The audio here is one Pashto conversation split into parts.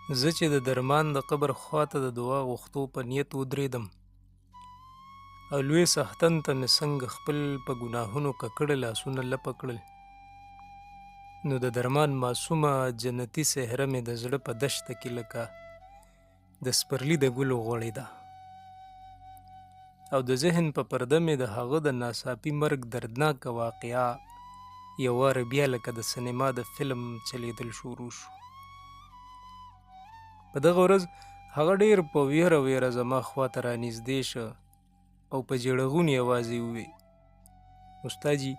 زه چې د درمان د قبر خواته د دعا غوښتو په نیت ودرېدم او لوی څښتن ته مې څنګه خپل په ګناهونو ککړه لاسونه لپه کړل، نو د درمان معصومه جنتي څهره مې د زړه په دښته کې لکه د سپرلي د ګلو غوړېده، او د ذهن په پرده مې د هغه د ناڅاپي مرګ دردناکه واقعه یو واره بیا لکه د سینما د فلم چلیدل شروع شو. په دغه ورځ هغه ډېر په ویره ویره زما خواته رانږدې شه او په ژړغوني اواز یې وویل: استاجي،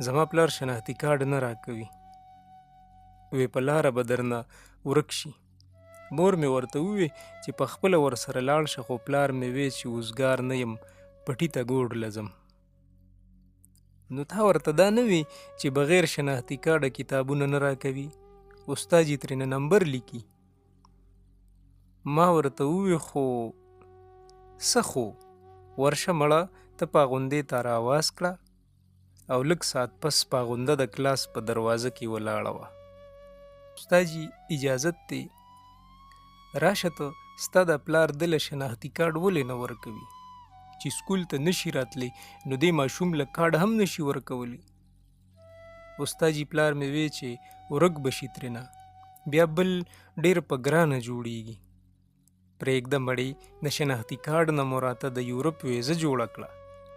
زما پلار شناختي کارډ نه راکوي، وی په لاره به درنه ورک شي. مور مې ورته ووی چې په خپله ورسره لاړ شه، خو پلار مې وی چې وزګار نه یم، پټي ته ګوډ لځم. نو تا ورته دا نه وي چې بغیر شناختي کارډه کتابونه نه راکوي، استاجي ترېنه نمبر لیکي؟ ما ورته ووی خو څه خو ورشه مړه، ته پاغوندې ته راواز کړه او لږ ساعت پس پاغونده د کلاس په دروازه کې ولاړه وه. استاجي اجازت دی، راشه ته ستا د پلار دله شناختي کارډ ولې نه ورکوي چې سکول ته نشي راتلی، نو دې ماشوم له کارډ هم نشي ورکولی. استاجي پلار مې وی چې ورک بشي ترېنه، بیا بل ډېر په ګرانه جوړیږي. پرېږده مړې، د شناختي کارډ نه مو راته د یورپ ویزه جوړه کړه.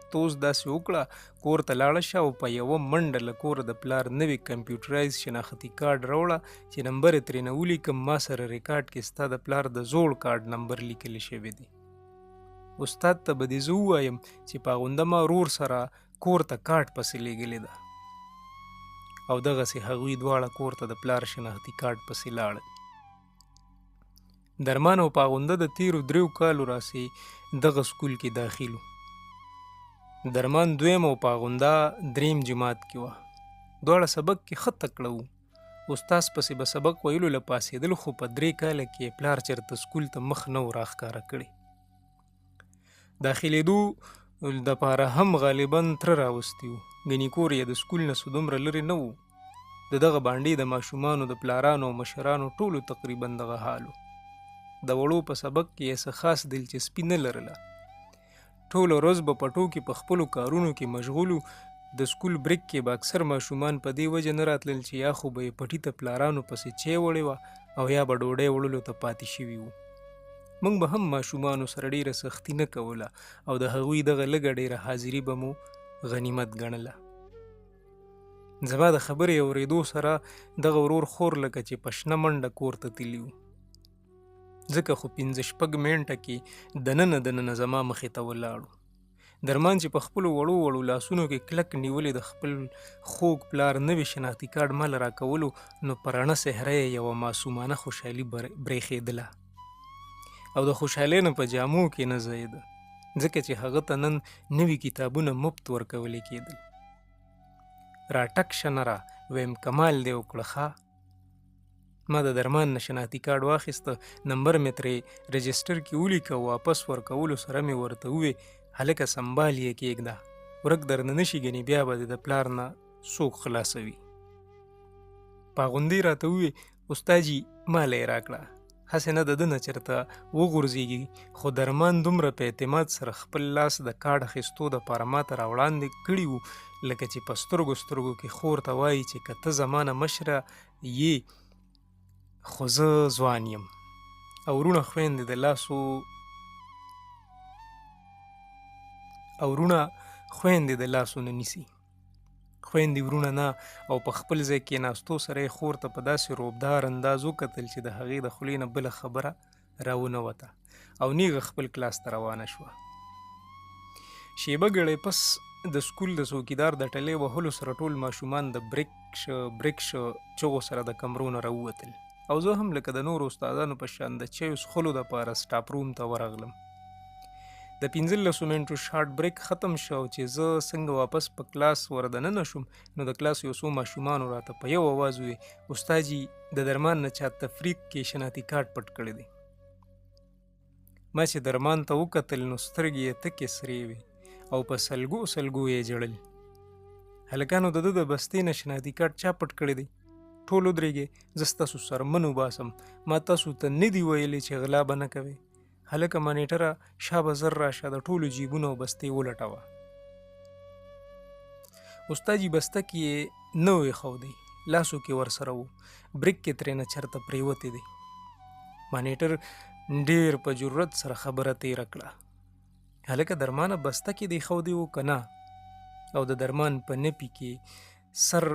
ته اوس داسې وکړه کور ته لاړه شه او په یوه منډه له کوره د پلار نوی کمپیوټرایز شناختي کارډ راوړه چې نمبر یې ترېنه ولیکم، ما سره ریکارډ کې ستا د پلار د زوړ کارډ نمبر لیکلی شوی دی. استاد ته به دې زه ووایم چې پاغونده ما ورور سره کور ته کارډ پسې لیږلې ده. او دغسې هغوی دواړه کور ته د پلار شناختي کارډ پسې لاړل. درمان او پاغونده د تیرو 3 کالو راسې دغه سکول کې داخلو. درمان 2 او پاغونده 3 جماعت کې وه. دواړه سبق کې ښه تکړه وو. استاز پسې به سبق ویلو له پاسېدل، خو په 3 کاله کې پلار چېرته سکول ته مخ نه و راښکاره کړی. داخلېدو دپاره هم غالبا تره راوستی و، ګنې کور یې د سکول نه څه دومره لرې نه و. د دغه بانډې د ماشومانو د پلارانو او مشرانو ټولو تقریبا دغه حال و. د وړو په سبق کې یې څه خاص دلچسپي نه لرله. ټوله ورځ به په ټوکې په خپلو کارونو کې مشغول و. د سکول بریک کې به اکثر ماشومان په دې وجه نه راتلل چې یا خو به یې پټي ته پلارانو پسې چای وړې وه او یا به ډوډۍ وړلو ته پاتې شوي وو. موږ به هم ماشومانو سره ډېره سختي نه کوله او د هغوی دغه لږه ډېره حاضري به مو غنیمت ګڼله. زما د خبرې اورېدو سره دغه ورور خور لکه چې په شنه منډه کور ته تللي وو، ځکه خو 5-6 منټه کې دننه زما مخې ته ولاړو. درمان چې په خپلو وړو لاسونو کې کلک نیولې د خپل خوږ پلار نوي شناختي کارډ مال راکولو، نو په رڼه څهره یې یوه معصومانه خوشحالي برېښېدله او د خوشحالۍ نه په جامو کې نه ځایېده، ځکه چې هغه ته نن نوي کتابونه مفت ورکولی کېدل. راټک شه نره، ویم کمال دی وکړه ښه. ما د درمان نه شناختي کارډ واخیسته، نمبر مې ترې رجسټر کې ولیکه. واپس ورکولو سره مې ورته ووی: هلکه سنبال یې کېږده، ورک درنه نشي، ګنې بیا به د پلار نه څوک خلاصوي. پاغوندې راته ووی: استاجي ماله یې راکړه، هسې نه د ده نه چېرته وغورځېږي. خو درمان دومره په اعتماد سره خپل لاس د کارډ اخیستو دپاره ما ته راوړاندې کړي وو لکه چې په سترګو کې خور ته وایي چې که ته زما نه مشره یې خو زه ځوان یم. او وروڼه خویندې د لاسو نه نیسي. خویندې وروڼه نه، او په خپل ځای کېناستو سره یې خور ته په داسې روبدار انداز وکتل چې د هغې د خولې نه بله خبره راونه وته او نیغه خپل کلاس ته روانه شوه. شیبه ګړی پس د سکول د څوکیدار د ټلۍ وهلو سره ټول ماشومان د بریک شه چغو سره د کمرو نه راووتل، او زه هم لکه د نورو استادانو په شان د چایو څښلو دپاره سټاپ روم ته ورغلم. د 15 منټو شارټ بریک ختم شو چې زه څنګه واپس په کلاس وردننه شوم، نو د کلاس یو څو ماشومانو راته په یو اواز ووی: استاجي، د درمان نه چا تفریق کې شناختي کارډ پټ کړی دی. ما چې درمان ته وکتل نو سترګې یې تکې سرې وې او په سلګو یې ژړل. هلکانو، د ده د بستې نه شناختي کارډ چا پټ کړی دی؟ ټول ودرېږئ، زه ستاسو سرمن وباسم. ما تاسو ته نه دي ویلي چې غلا به نه کوئ. هلکه مانیټره شا به زر راشه، د ټولو جیبونه او بستې ولټوه. استاد جي بسته کې یې نه و ایښودی، لاسو کې ورسره و، بریک کې ترېنه چېرته پرېوتې دی. مانیټر ډېر په جرأت سره خبره تېره کړه. هلکه درمانه بسته کې دی ایښودی و که نه؟ او د درمان په نپي کې سر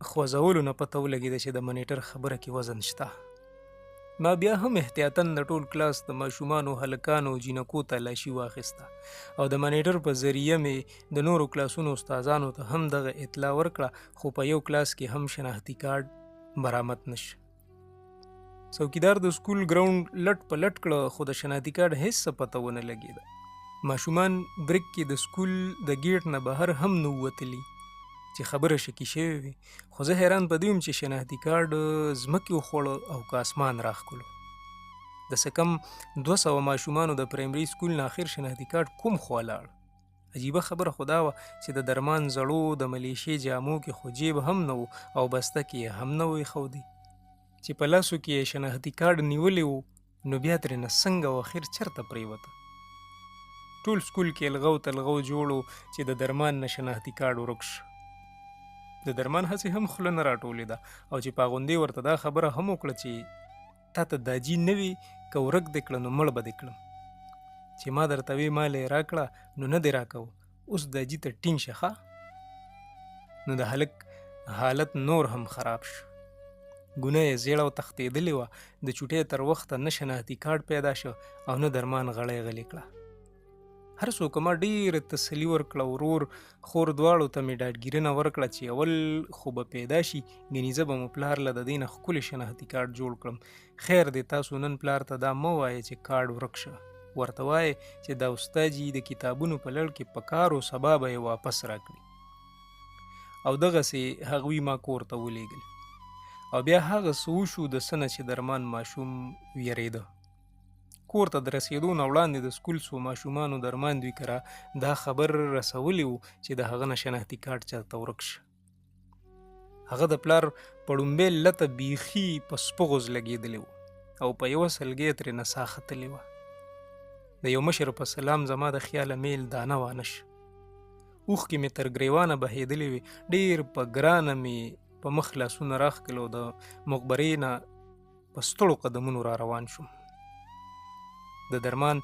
خوځولو نه پته ولګېده چې د مانیټر خبره کې وزن شته. ما بیا هم احتیاطاً د ټول کلاس د ماشومانو، هلکانو، جینکو تلاشي واخیسته او د مانیټر په ذریعه مې د نورو کلاسونو استادانو ته هم دغه اطلاع ورکړه، خو په یو کلاس کې هم شناختي کارت برآمد نشه. څوکیدار د سکول ګراوند لټ په لټ کړه، خو د شناختي کارت هېڅ څه پته ونه لګېده. ماشومان بریک کې د سکول د ګیټ نه بهر هم نه ووتلي چې خبره شکي شوې وي، خو زه حیران په دې وم چې شناختي کارډ ځمکې وخوړه او که اسمان راښکلو. د څه کم 200 ماشومانو د پرایمري سکول نه اخر شناختي کارډ کوم خوا لاړ. عجیبه خبره خو دا وه چې د درمان زړو د ملیشې جامو کې خو جیب هم نه و او بسته کې یې هم نه و ایښودی. چې په لاسو کې یې شناختي کارډ نیولی و، نو بیا ترېنه څنګه و اخر چېرته پرېوته؟ ټول سکول کې الغو تلغو جوړو چې د درمان نه شناختي کارډ ورک شه. د درمان هسې هم خوله نه راټولېده او چې پاغوندې ورته دا خبره هم وکړه چې تا ته داجي نه وي که ورک دې کړه نو مړ به دې کړم. چې ما درته وې ماله یې راکړه نو نه دې راکوه، اوس داجي ته ټینګ شه ښه. نو د هلک حالت نور هم خراب شه. ګونه یې زیړه او تښتېدلې وه. د چوټۍ تر وخته نه شناختي کارډ پیدا شه او نه درمان غړی غلې کړه. هر څوک ما ډېره تسلي ورکړه، ورور خور دواړو ته مې ډاډګیرنه ورکړه چې اول خو به پیدا شي، ګنې زه به مو پلار له د دې نه ښکلی شناختي کارډ جوړ کړم. خیر دی تاسو نن پلار ته دا مه وایئ چې کارډ ورک شه، ورته وایئ چې دا استاد جي د کتابونو په لړ کې په کار و سبا به یې واپس راکړي. او دغسې هغوی ما کور ته ولېږل او بیا هغه څه وشو د څه نه چې درمان ماشوم ویرېده. کور ته د رسېدو نه وړاندې د سکول څو ماشومانو درمان دوی کره دا خبر رسولی و چې د هغه نه شناختي کارډ چاته ورک شه. هغه د پلار په ړومبۍ لته بیخي په سپغوز لګېدلی و او په یوه سلګۍ یې ترېنه ساه ختلې وه. د یو مشر په سلام زما د خیاله میل دانه وانه شه. اوښکې مې تر ګریوانه بهېدلې وې. ډېر په ګرانه مې په مخ لاسونه راښکل او د مقبرې نه په ستړو قدمونو را روان شوم. د درمان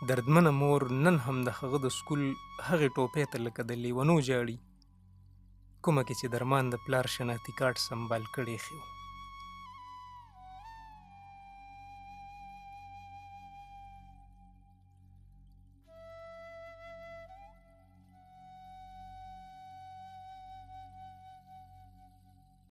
دردمنه مور نن هم د هغه د سکول هغې ټوپۍ ته لکه د لیونو جاړي، کومه کې چې درمان د پلار شناختي کارډ سنبال کړی ایښی و.